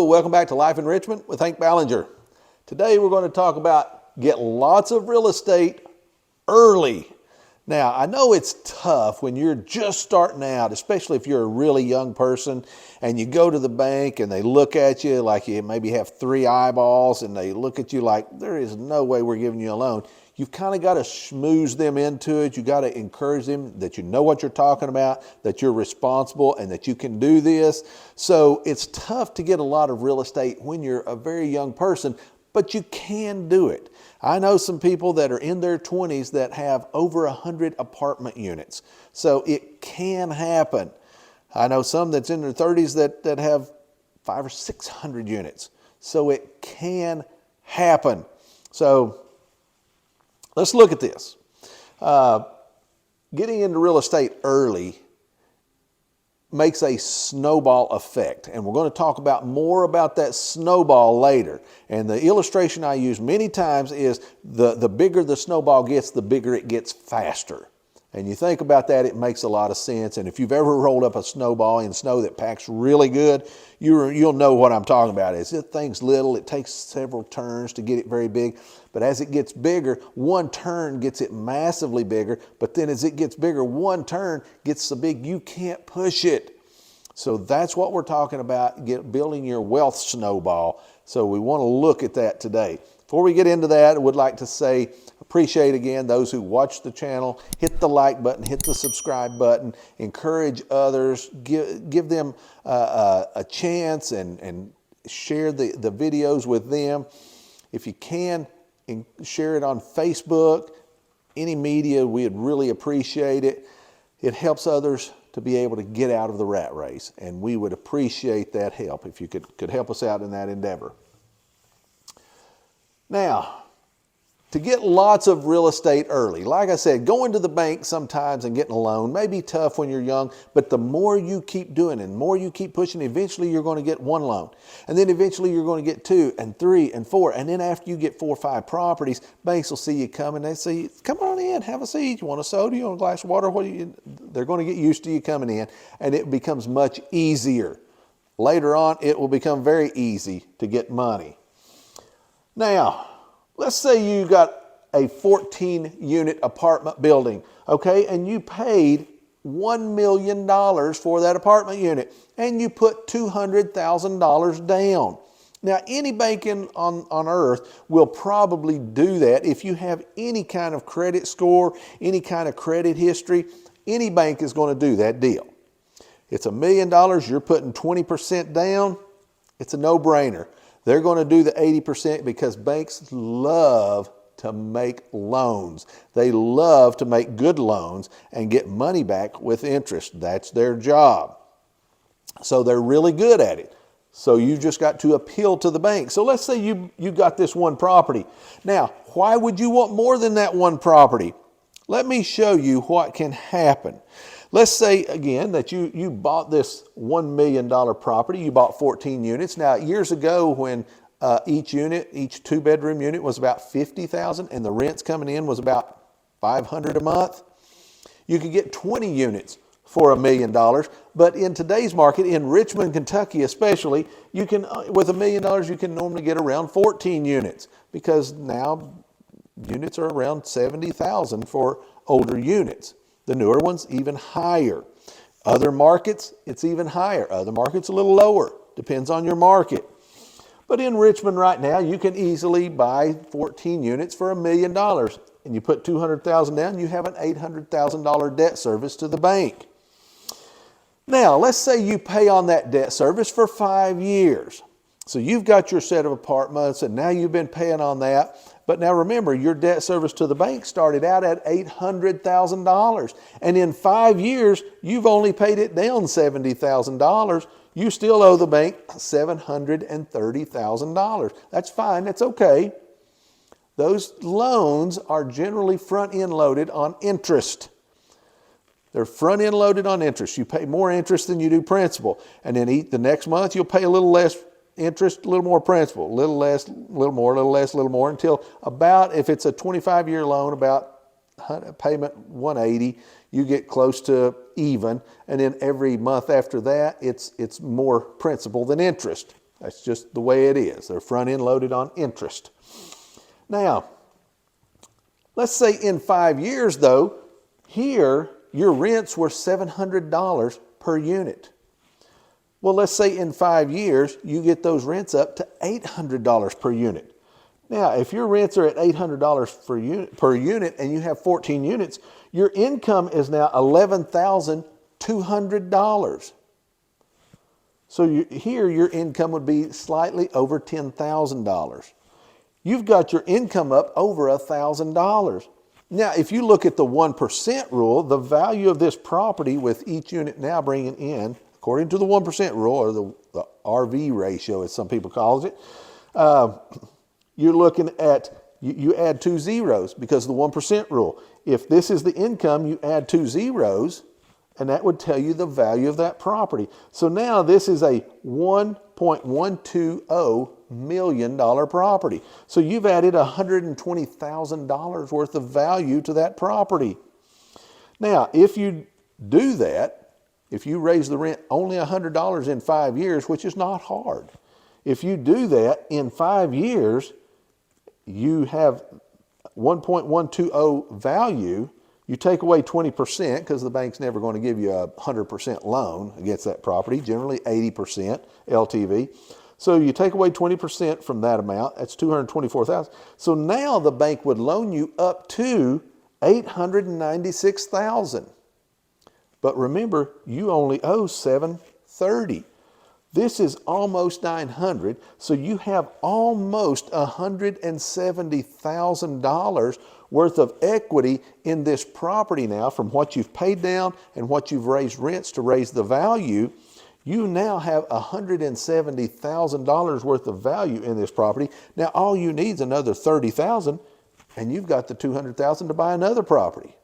Hello, welcome back to Life in Richmond with Hank Ballinger. Today we're going to talk about get lots of real estate early. Now, I know it's tough when you're just starting out, especially if you're a really young person and you go to the bank and they look at you like you maybe have three eyeballs and they look at you like there is no way we're giving you a loan. You've kind of got to schmooze them into it. You got to encourage them that you know what you're talking about, that you're responsible and that you can do this. So it's tough to get a lot of real estate when you're a very young person, but you can do it. I know some people that are in their 20s that have over 100 apartment units. So it can happen. I know some that's in their 30s that have 500 or 600 units. So it can happen. So let's look at this. Getting into real estate early makes a snowball effect. And we're going to talk about more about that snowball later. And the illustration I use many times is the bigger the snowball gets, the bigger it gets faster. And you think about that, it makes a lot of sense. And if you've ever rolled up a snowball in snow that packs really good, you'll know what I'm talking about. This thing's little, it takes several turns to get it very big. But as it gets bigger, one turn gets it massively bigger. But then as it gets bigger, one turn gets so big you can't push it. So that's what we're talking about, building your wealth snowball. So we want to look at that today. Before we get into that, I would like to say, appreciate again those who watch the channel. Hit the like button, hit the subscribe button, encourage others, give them a chance and share the videos with them. If you can, share it on Facebook, any media, we'd really appreciate it. It helps others to be able to get out of the rat race, and we would appreciate that help if you could help us out in that endeavor. Now, to get lots of real estate early, like I said, going to the bank sometimes and getting a loan may be tough when you're young, but the more you keep doing it, the more you keep pushing, eventually you're going to get one loan. And then eventually you're going to get 2 and 3 and 4. And then after you get 4 or 5 properties, banks will see you coming. They say, come on in, have a seat. You want a soda? You want a glass of water? They're going to get used to you coming in, and it becomes much easier. Later on, it will become very easy to get money. Now, let's say you got a 14-unit apartment building, okay, and you paid $1 million for that apartment unit, and you put $200,000 down. Now, any bank on earth will probably do that if you have any kind of credit score, any kind of credit history. Any bank is going to do that deal. It's $1 million, you're putting 20% down, it's a no-brainer. They're going to do the 80% because banks love to make loans. They love to make good loans and get money back with interest. That's their job. So they're really good at it. So you just got to appeal to the bank. So let's say you got this one property. Now, why would you want more than that one property? Let me show you what can happen. Let's say, again, that you bought this $1 million property. You bought 14 units. Now, years ago when each 2-bedroom unit was about $50,000 and the rents coming in was about $500 a month, you could get 20 units for $1 million. But in today's market, in Richmond, Kentucky especially, you can, with $1 million, you can normally get around 14 units because now units are around $70,000 for older units. The newer ones, even higher. Other markets, it's even higher. Other markets, a little lower. Depends on your market. But in Richmond right now, you can easily buy 14 units for $1 million. And you put $200,000 down, you have an $800,000 debt service to the bank. Now, let's say you pay on that debt service for 5 years. So you've got your set of apartments, and now you've been paying on that. But now remember, your debt service to the bank started out at $800,000. And in 5 years, you've only paid it down $70,000. You still owe the bank $730,000. That's fine. That's okay. Those loans are generally front-end loaded on interest. They're front-end loaded on interest. You pay more interest than you do principal. And then the next month, you'll pay a little less interest, a little more principal, a little less, a little more, a little less, a little more, until about, if it's a 25-year loan, about payment 180, you get close to even, and then every month after that, it's more principal than interest. That's just the way it is. They're front end loaded on interest. Now, let's say in 5 years though, here your rents were $700 per unit. Well, let's say in 5 years, you get those rents up to $800 per unit. Now, if your rents are at $800 per unit and you have 14 units, your income is now $11,200. So here your income would be slightly over $10,000. You've got your income up over $1,000. Now, if you look at the 1% rule, the value of this property with each unit now bringing in, according to the 1% rule, or the RV ratio as some people call it, you're looking at, you add 2 zeros because of the 1% rule. If this is the income, you add 2 zeros, and that would tell you the value of that property. So now this is a $1.120 million property. So you've added $120,000 worth of value to that property. Now, if you do that, if you raise the rent only $100 in 5 years, which is not hard, if you do that in 5 years, you have 1.120 value. You take away 20% because the bank's never going to give you a 100% loan against that property, generally 80% LTV. So you take away 20% from that amount, that's $224,000. So now the bank would loan you up to $896,000. But remember, you only owe $730,000. This is almost $900,000, so you have almost $170,000 worth of equity in this property now from what you've paid down and what you've raised rents to raise the value. You now have $170,000 worth of value in this property. Now all you need is another $30,000 and you've got the $200,000 to buy another property.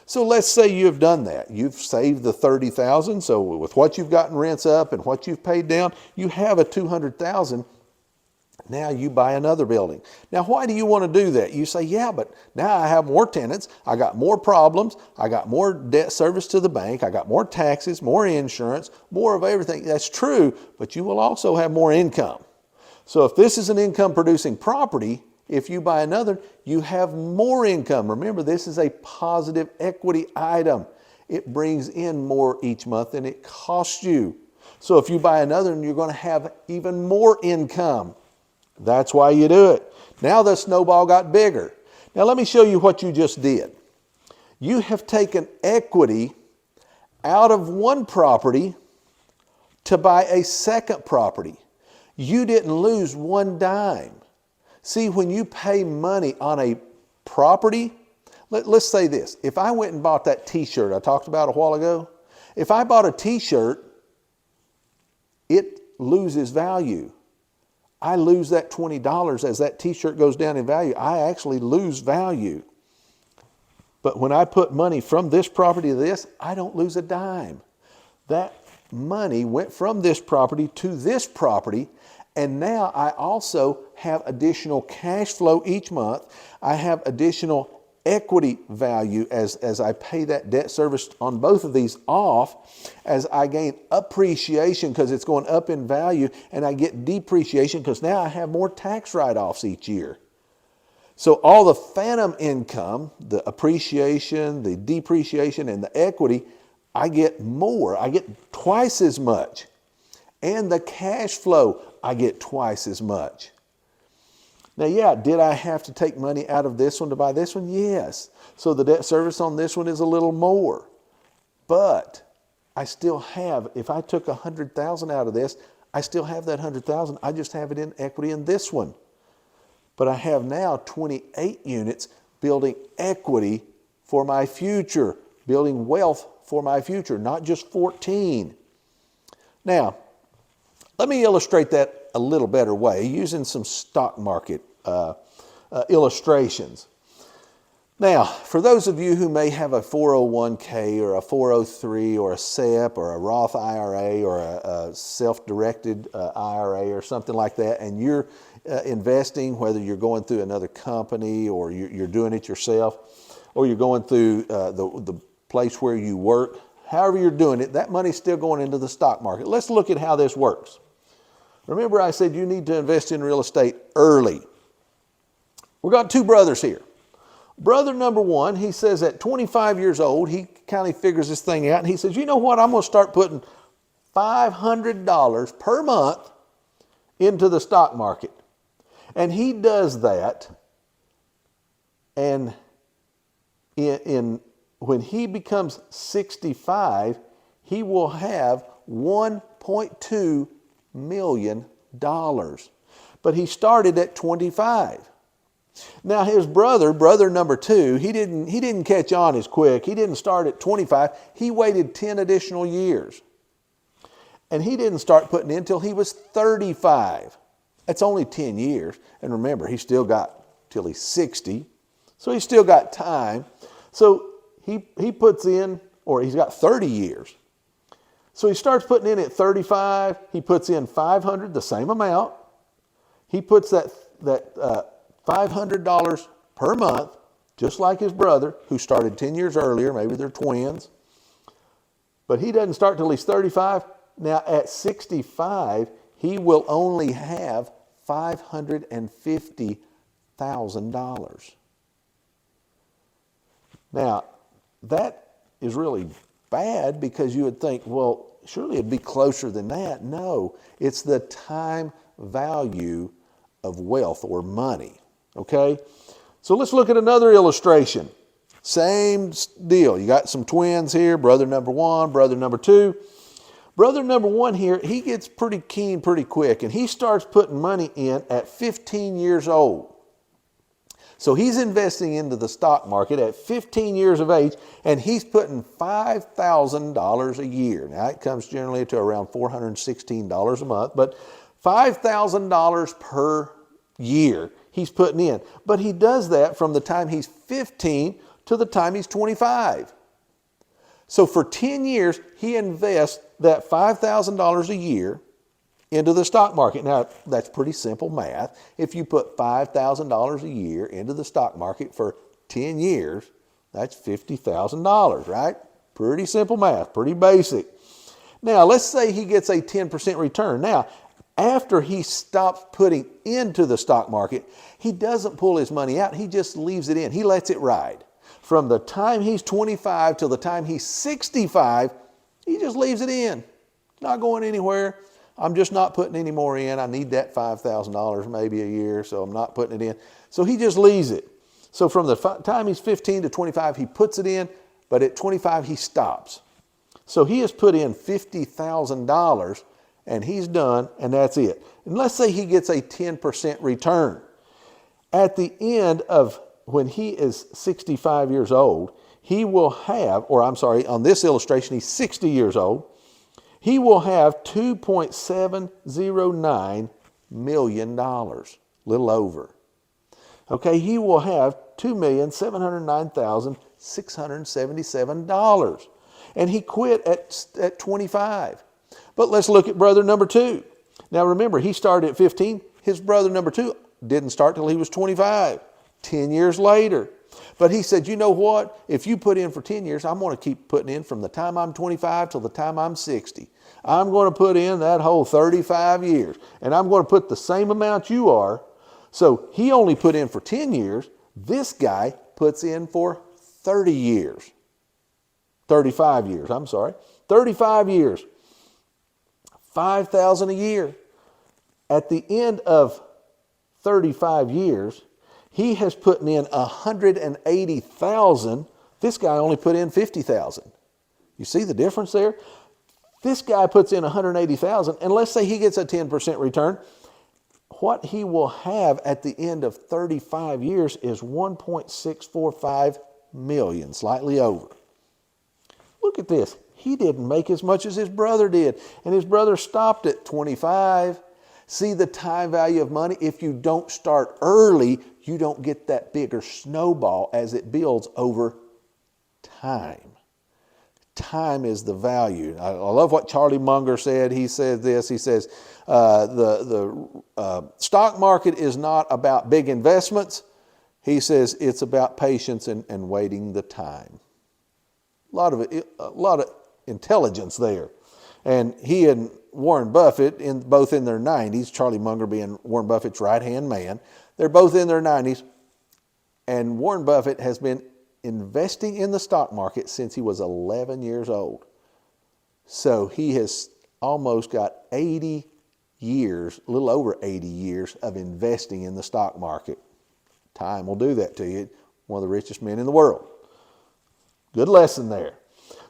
So let's say you've done that. You've saved the $30,000. So with what you've gotten rents up and what you've paid down, you have a $200,000. Now you buy another building. Now, why do you want to do that? You say, yeah, but now I have more tenants. I got more problems. I got more debt service to the bank. I got more taxes, more insurance, more of everything. That's true, but you will also have more income. So if this is an income producing property, if you buy another, you have more income. Remember, this is a positive equity item. It brings in more each month than it costs you. So if you buy another, you're going to have even more income. That's why you do it. Now the snowball got bigger. Now let me show you what you just did. You have taken equity out of one property to buy a second property. You didn't lose one dime. See, when you pay money on a property, let's say this. If I went and bought that t-shirt I talked about a while ago, if I bought a t-shirt, it loses value. I lose that $20 as that t-shirt goes down in value. I actually lose value. But when I put money from this property to this, I don't lose a dime. That money went from this property to this property, and now I also have additional cash flow each month. I have additional equity value as I pay that debt service on both of these off, as I gain appreciation because it's going up in value, and I get depreciation because now I have more tax write-offs each year. So all the phantom income, the appreciation, the depreciation, and the equity, I get more. I get twice as much. And the cash flow, I get twice as much. Now, yeah, did I have to take money out of this one to buy this one? Yes. So the debt service on this one is a little more. But I still have, if I took $100,000 out of this, I still have that $100,000. I just have it in equity in this one. But I have now 28 units building equity for my future, building wealth for my future, not just 14. Now, let me illustrate that a little better way using some stock market illustrations. Now, for those of you who may have a 401k or a 403 or a SEP or a Roth IRA or a self-directed IRA or something like that, and you're investing, whether you're going through another company or you're doing it yourself, or you're going through the place where you work, however you're doing it, that money's still going into the stock market. Let's look at how this works. Remember I said you need to invest in real estate early. We've got two brothers here. Brother number one, he says at 25 years old, he kind of figures this thing out, and he says, you know what, I'm going to start putting $500 per month into the stock market. And he does that, and when he becomes 65, he will have $1.2 million. But he started at 25. Now his brother number two, he didn't catch on as quick. He didn't start at 25. He waited 10 additional years. And he didn't start putting in until he was 35. That's only 10 years. And remember, he still got till he's 60. So he's still got time. So he puts in, or he's got 30 years. So he starts putting in at 35. He puts in 500, the same amount. He puts that $500 per month, just like his brother, who started 10 years earlier. Maybe they're twins. But he doesn't start till he's 35. Now at 65, he will only have $550,000. Now, that is really bad, because you would think, well, surely it'd be closer than that. No, it's the time value of wealth or money. Okay? So let's look at another illustration. Same deal. You got some twins here, brother number one, brother number two. Brother number one here, he gets pretty keen pretty quick, and he starts putting money in at 15 years old. So he's investing into the stock market at 15 years of age, and he's putting $5,000 a year. Now, it comes generally to around $416 a month, but $5,000 per year he's putting in. But he does that from the time he's 15 to the time he's 25. So for 10 years, he invests that $5,000 a year into the stock market. Now, that's pretty simple math. If you put $5,000 a year into the stock market for 10 years, that's $50,000, right? Pretty simple math, pretty basic. Now, let's say he gets a 10% return. Now, after he stops putting into the stock market, he doesn't pull his money out. He just leaves it in. He lets it ride. From the time he's 25 till the time he's 65, he just leaves it in. Not going anywhere. I'm just not putting any more in. I need that $5,000 maybe a year, so I'm not putting it in. So he just leaves it. So from the time he's 15 to 25, he puts it in, but at 25, he stops. So he has put in $50,000, and he's done, and that's it. And let's say he gets a 10% return. At the end of when he is 65 years old, he will have, or I'm sorry, on this illustration, he's 60 years old, he will have $2.709 million, little over. Okay, he will have $2,709,677. And he quit at 25. But let's look at brother number two. Now remember, he started at 15. His brother number two didn't start till he was 25, 10 years later. But he said, you know what? If you put in for 10 years, I'm going to keep putting in from the time I'm 25 till the time I'm 60. I'm going to put in that whole 35 years. And I'm going to put the same amount you are. So he only put in for 10 years. This guy puts in for 30 years. 35 years, I'm sorry. 35 years. $5,000 a year. At the end of 35 years, he has put in $180,000. This guy only put in $50,000. You see the difference there? This guy puts in $180,000, and let's say he gets a 10% return. What he will have at the end of 35 years is $1.645 million, slightly over. Look at this. He didn't make as much as his brother did, and his brother stopped at 25. See the time value of money? If you don't start early, you don't get that bigger snowball as it builds over time. Time is the value. I love what Charlie Munger said. He said this. He says, the stock market is not about big investments. He says it's about patience and waiting the time. A lot of intelligence there. And he and Warren Buffett, both in their 90s, Charlie Munger being Warren Buffett's right-hand man, they're both in their 90s. And Warren Buffett has been investing in the stock market since he was 11 years old. So he has almost got 80 years, a little over 80 years of investing in the stock market. Time will do that to you. One of the richest men in the world. Good lesson there.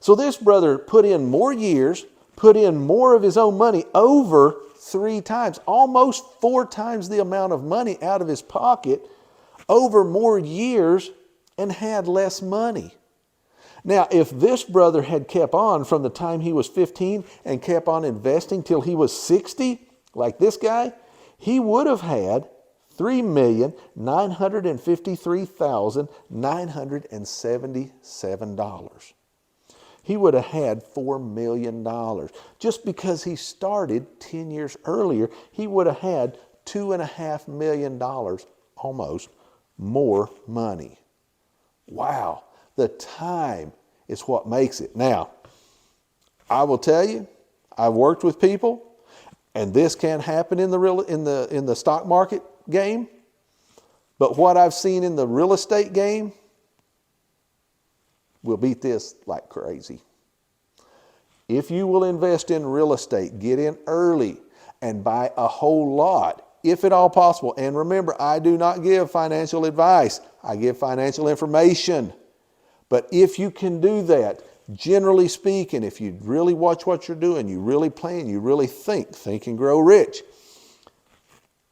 So this brother put in more years, put in more of his own money, over 3 times, almost 4 times the amount of money out of his pocket, over more years, and had less money. Now, if this brother had kept on from the time he was 15 and kept on investing till he was 60, like this guy, he would have had $3,953,977. He would have had $4 million. Just because he started 10 years earlier, he would have had $2.5 million, almost, more money. Wow, the time is what makes it. Now, I will tell you, I've worked with people, and this can happen in the stock market game, but what I've seen in the real estate game will beat this like crazy. If you will invest in real estate, get in early and buy a whole lot, if at all possible. And remember, I do not give financial advice. I give financial information. But if you can do that, generally speaking, if you really watch what you're doing, you really plan, you really think and grow rich,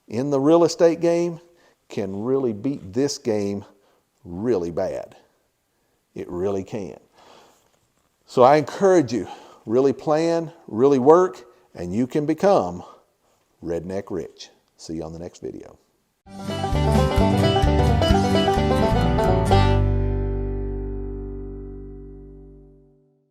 in the real estate game can really beat this game really bad. It really can. So I encourage you, really plan, really work, and you can become redneck rich. See you on the next video.